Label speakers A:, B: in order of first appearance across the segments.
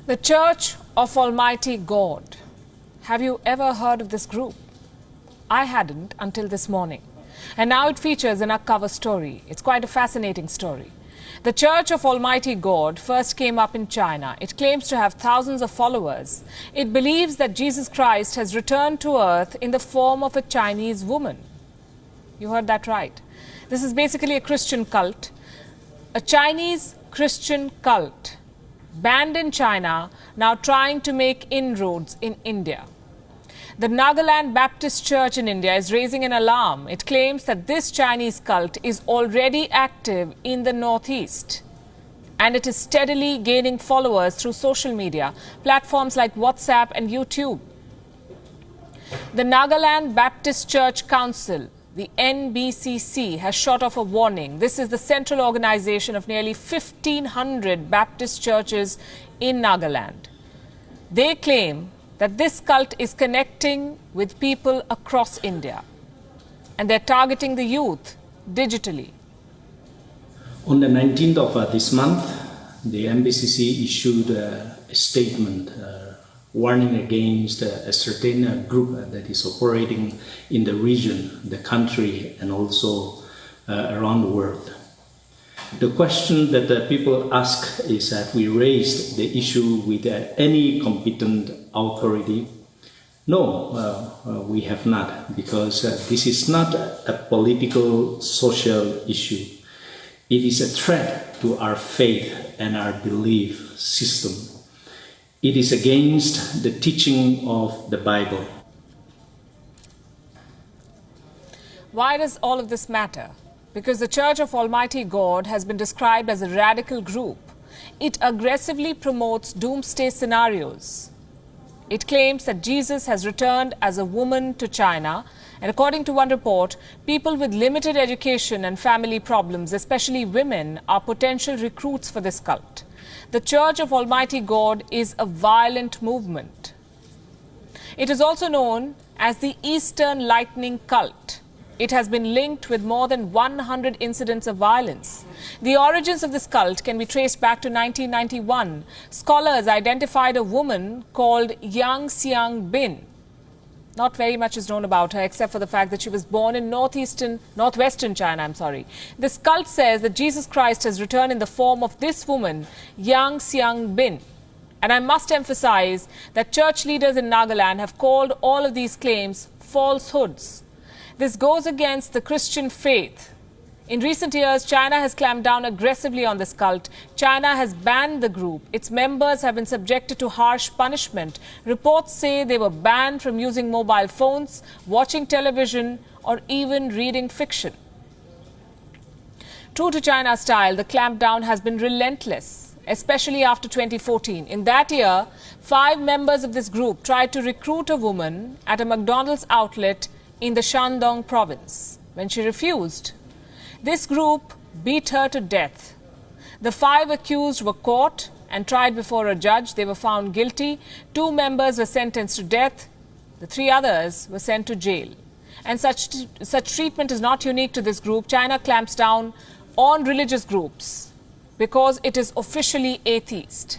A: The Church of Almighty God. Have you ever heard of this group? I hadn't until this morning. And now it features in our cover story. It's quite a fascinating story. The Church of Almighty God first came up in China. It claims to have thousands of followers. It believes that Jesus Christ has returned to earth in the form of a Chinese woman. You heard that right. This is basically a Christian cult, a Chinese Christian cult, banned in China, now trying to make inroads in India. The Nagaland Baptist Church in India is raising an alarm. It claims that this Chinese cult is already active in the Northeast. And it is steadily gaining followers through social media, platforms like WhatsApp and YouTube. The Nagaland Baptist Church Council, the NBCC, has shot off a warning. This is the central organization of nearly 1,500 Baptist churches in Nagaland. They claim that this cult is connecting with people across India, and they're targeting the youth digitally.
B: On the 19th of this month, the NBCC issued a statement warning against a certain group that is operating in the region, the country, and also around the world. The question that the people ask is that we raised the issue with any competent authority. No, we have not, because this is not a political, social issue. It is a threat to our faith and our belief system. It is against the teaching of the Bible.
A: Why does all of this matter? Because the Church of Almighty God has been described as a radical group. It aggressively promotes doomsday scenarios. It claims that Jesus has returned as a woman to China. And according to one report, people with limited education and family problems, especially women, are potential recruits for this cult. The Church of Almighty God is a violent movement. It is also known as the Eastern Lightning Cult. It has been linked with more than 100 incidents of violence. The origins of this cult can be traced back to 1991. Scholars identified a woman called Yang Xiang Bin. Not very much is known about her, except for the fact that she was born in northwestern China. This cult says that Jesus Christ has returned in the form of this woman, Yang Xiang Bin. And I must emphasize that church leaders in Nagaland have called all of these claims falsehoods. This goes against the Christian faith. In recent years, China has clamped down aggressively on this cult. China has banned the group. Its members have been subjected to harsh punishment. Reports say they were banned from using mobile phones, watching television, or even reading fiction. True to China's style, the clampdown has been relentless, especially after 2014. In that year, 5 members of this group tried to recruit a woman at a McDonald's outlet in the Shandong province. When she refused, this group beat her to death. The 5 accused were caught and tried before a judge. They were found guilty. 2 members were sentenced to death. The 3 others were sent to jail. And such treatment is not unique to this group. China clamps down on religious groups because it is officially atheist.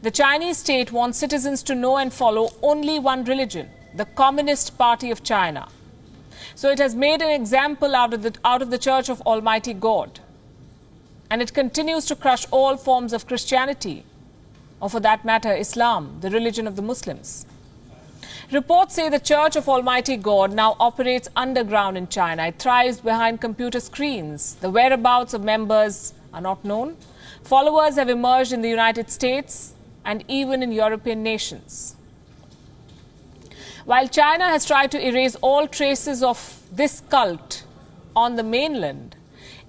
A: The Chinese state wants citizens to know and follow only one religion, the Communist Party of China. So it has made an example out of the Church of Almighty God. And it continues to crush all forms of Christianity, or for that matter, Islam, the religion of the Muslims. Reports say the Church of Almighty God now operates underground in China. It thrives behind computer screens. The whereabouts of members are not known. Followers have emerged in the United States and even in European nations. While China has tried to erase all traces of this cult on the mainland,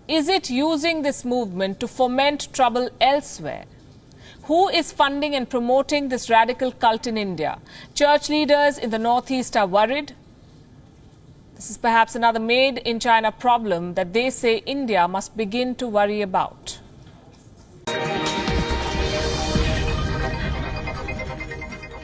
A: is it using this movement to foment trouble elsewhere? Who is funding and promoting this radical cult in India? Church leaders in the Northeast are worried. This is perhaps another made in China problem that they say India must begin to worry about.